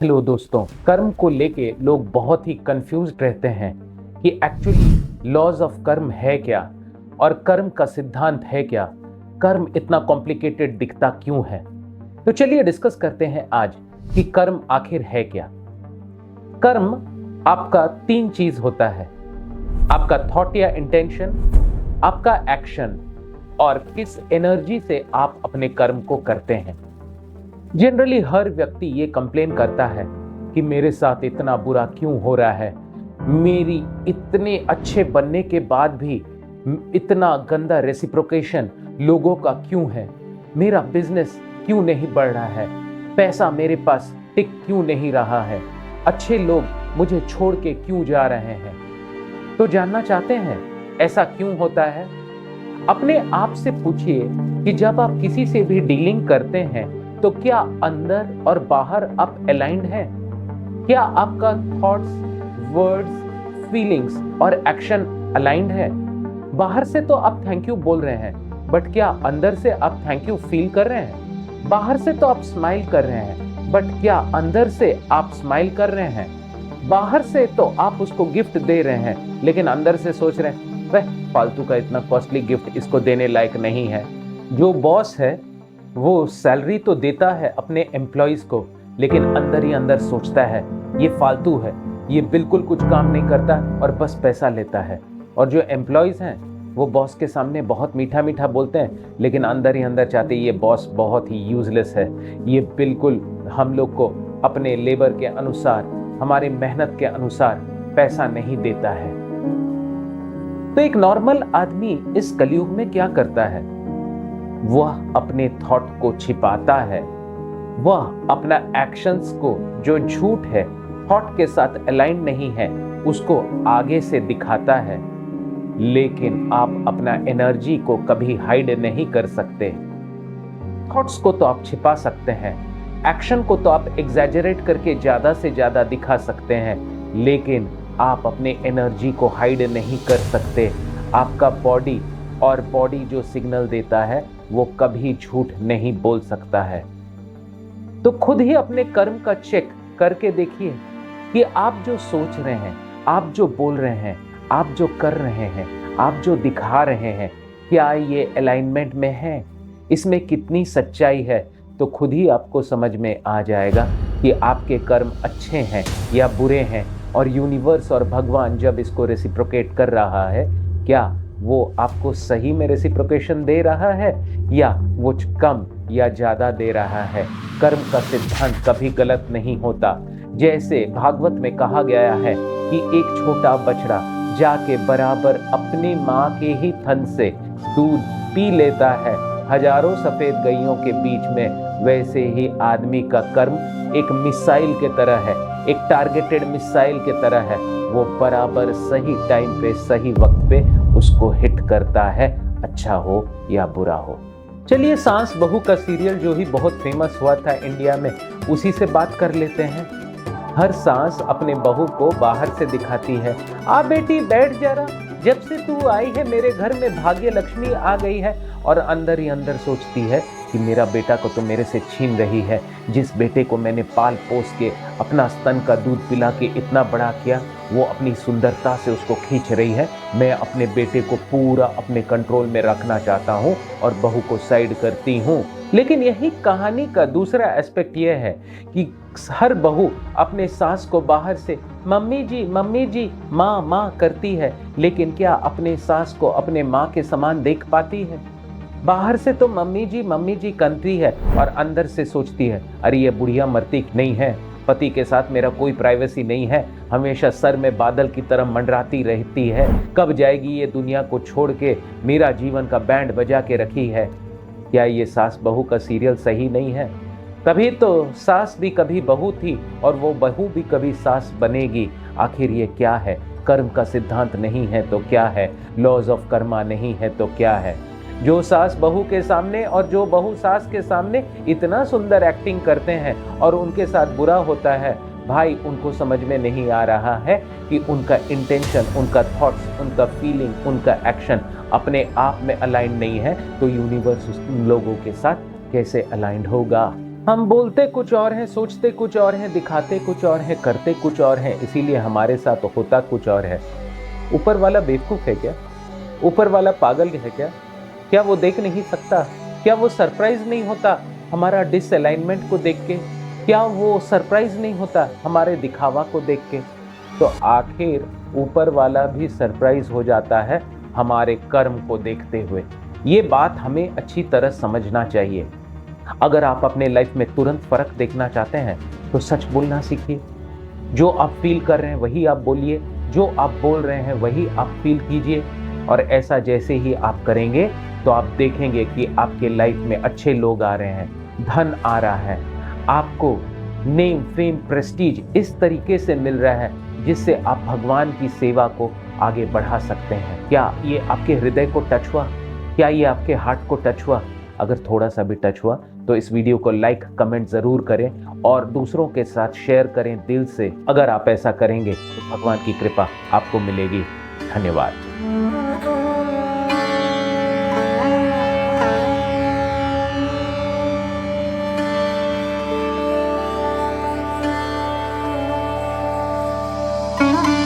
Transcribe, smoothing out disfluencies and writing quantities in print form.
Hello दोस्तों, कर्म को लेके लोग बहुत ही कंफ्यूज्ड रहते हैं कि एक्चुअली लॉज ऑफ कर्म है क्या और कर्म का सिद्धांत है क्या। कर्म इतना कॉम्प्लिकेटेड दिखता क्यों है। तो चलिए डिस्कस करते हैं आज कि कर्म आखिर है क्या। कर्म आपका तीन चीज होता है, आपका थॉट या इंटेंशन, आपका एक्शन और किस एनर्जी से आप अपने कर्म को करते हैं। जनरली हर व्यक्ति ये कंप्लेन करता है कि मेरे साथ इतना बुरा क्यों हो रहा है, मेरी इतने अच्छे बनने के बाद भी इतना गंदा रेसिप्रोकेशन लोगों का क्यों है, मेरा बिजनेस क्यों नहीं बढ़ रहा है, पैसा मेरे पास टिक क्यों नहीं रहा है, अच्छे लोग मुझे छोड़ के क्यों जा रहे हैं। तो जानना चाहते हैं ऐसा क्यों होता है। अपने आप से पूछिए कि जब आप किसी से भी डीलिंग करते हैं तो क्या अंदर और बाहर आप अलाइंड हैं? क्या आपका थॉट्स, वर्ड्स, फीलिंग्स और एक्शन अलाइंड है? बाहर से तो आप थैंक यू बोल रहे हैं, बट क्या अंदर से आप थैंक यू फील कर रहे हैं? बाहर से तो आप स्माइल कर रहे हैं, बट क्या अंदर से आप स्माइल कर रहे हैं? बाहर से तो आप उसको गिफ्ट दे रहे हैं, लेकिन अंदर से सोच रहे हैं वह फालतू का इतना कॉस्टली गिफ्ट इसको देने लायक नहीं है। जो बॉस है वो सैलरी तो देता है अपने एम्प्लॉइज को, लेकिन अंदर ही अंदर सोचता है ये फालतू है, ये बिल्कुल कुछ काम नहीं करता और बस पैसा लेता है। और जो एम्प्लॉइज हैं वो बॉस के सामने बहुत मीठा मीठा बोलते हैं, लेकिन अंदर ही अंदर चाहते ये बॉस बहुत ही यूजलेस है, ये बिल्कुल हम लोग को अपने लेबर के अनुसार, हमारी मेहनत के अनुसार पैसा नहीं देता है। तो एक नॉर्मल आदमी इस कलयुग में क्या करता है? वह अपने थॉट को छिपाता है, वह अपना एक्शंस को जो झूठ है, थॉट के साथ अलाइन नहीं है, उसको आगे से दिखाता है। लेकिन आप अपना एनर्जी को कभी हाइड नहीं कर सकते। थॉट्स को तो आप छिपा सकते हैं, एक्शन को तो आप एग्जैजरेट करके ज्यादा से ज्यादा दिखा सकते हैं, लेकिन आप अपने एनर्जी को हाइड नहीं कर सकते। आपका बॉडी और बॉडी जो सिग्नल देता है वो कभी झूठ नहीं बोल सकता है। तो खुद ही अपने कर्म का चेक करके देखिए कि आप जो सोच रहे हैं, आप जो बोल रहे हैं, आप जो कर रहे हैं, आप जो दिखा रहे हैं, क्या ये अलाइनमेंट में है, इसमें कितनी सच्चाई है। तो खुद ही आपको समझ में आ जाएगा कि आपके कर्म अच्छे हैं या बुरे हैं, और यूनिवर्स और भगवान जब इसको रेसिप्रोकेट कर रहा है, क्या वो आपको सही में रेसिप्रोकेशन दे रहा है या वो कम या ज्यादा दे रहा है। कर्म का सिद्धांत कभी गलत नहीं होता। जैसे भागवत में कहा गया है कि एक छोटा बछड़ा जाके बराबर अपनी माँ के ही थन से दूध पी लेता है हजारों सफेद गइयों के बीच में, वैसे ही आदमी का कर्म एक मिसाइल के तरह है, एक टारगेटेड मिसाइल के तरह है। वो बराबर सही टाइम पे, सही वक्त पे उसको हिट करता है, अच्छा हो या बुरा हो। चलिए सास बहू का सीरियल जो ही बहुत फेमस हुआ था इंडिया में, उसी से बात कर लेते हैं। हर सास अपने बहू को बाहर से दिखाती है, आ बेटी बैठ जरा, जब से तू आई है मेरे घर में भाग्य लक्ष्मी आ गई है। और अंदर ही अंदर सोचती है कि मेरा बेटा को तो मेरे से छीन रही है, जिस बेटे को मैंने पाल पोस के अपना स्तन का दूध पिला के इतना बड़ा किया, वो अपनी सुंदरता से उसको खींच रही है। मैं अपने बेटे को पूरा अपने कंट्रोल में रखना चाहता हूँ और बहू को साइड करती हूँ। लेकिन यही कहानी का दूसरा एस्पेक्ट यह है कि हर बहू अपने सास को बाहर से मम्मी जी, माँ माँ करती है, लेकिन क्या अपने सास को अपने माँ के समान देख पाती है? बाहर से तो मम्मी जी करती है और अंदर से सोचती है अरे ये बुढ़िया मरती नहीं है, पति के साथ मेरा कोई प्राइवेसी नहीं है, हमेशा सर में बादल की तरह मंडराती रहती है, कब जाएगी ये दुनिया को छोड़ के, मेरा जीवन का बैंड बजा के रखी है। क्या ये सास बहू का सीरियल सही नहीं है? तभी तो सास भी कभी बहू थी और वो बहू भी कभी सास बनेगी। आखिर ये क्या है? कर्म का सिद्धांत नहीं है तो क्या है? लॉज ऑफ कर्मा नहीं है तो क्या है? जो सास बहू के सामने और जो बहू सास के सामने इतना सुंदर एक्टिंग करते हैं और उनके साथ बुरा होता है, भाई उनको समझ में नहीं आ रहा है कि उनका इंटेंशन, उनका थॉट्स, उनका फीलिंग, उनका एक्शन अपने आप में अलाइन नहीं है, तो यूनिवर्स उन लोगों के साथ कैसे अलाइंड होगा। हम बोलते कुछ और हैं, सोचते कुछ और हैं, दिखाते कुछ और हैं, करते कुछ और हैं, इसीलिए हमारे साथ होता कुछ और है। ऊपर वाला बेवकूफ है क्या? ऊपर वाला पागल है क्या? क्या वो देख नहीं सकता? क्या वो सरप्राइज नहीं होता हमारा डिसअलाइनमेंट को देख के? क्या वो सरप्राइज नहीं होता हमारे दिखावा को देख के? तो आखिर ऊपर वाला भी सरप्राइज हो जाता है हमारे कर्म को देखते हुए। ये बात हमें अच्छी तरह समझना चाहिए। अगर आप अपने लाइफ में तुरंत फर्क देखना चाहते हैं तो सच बोलना सीखिए। जो आप फील कर रहे हैं वही आप बोलिए, जो आप बोल रहे हैं वही आप फील कीजिए। और ऐसा जैसे ही आप करेंगे तो आप देखेंगे कि आपके लाइफ में अच्छे लोग आ रहे हैं, धन आ रहा है, आपको नेम फेम प्रेस्टीज इस तरीके से मिल रहा है जिससे आप भगवान की सेवा को आगे बढ़ा सकते हैं। क्या ये आपके हृदय को टच हुआ? क्या ये आपके हार्ट को टच हुआ? अगर थोड़ा सा भी टच हुआ तो इस वीडियो को लाइक कमेंट जरूर करें और दूसरों के साथ शेयर करें दिल से। अगर आप ऐसा करेंगे तो भगवान की कृपा आपको मिलेगी। धन्यवाद। Thank you.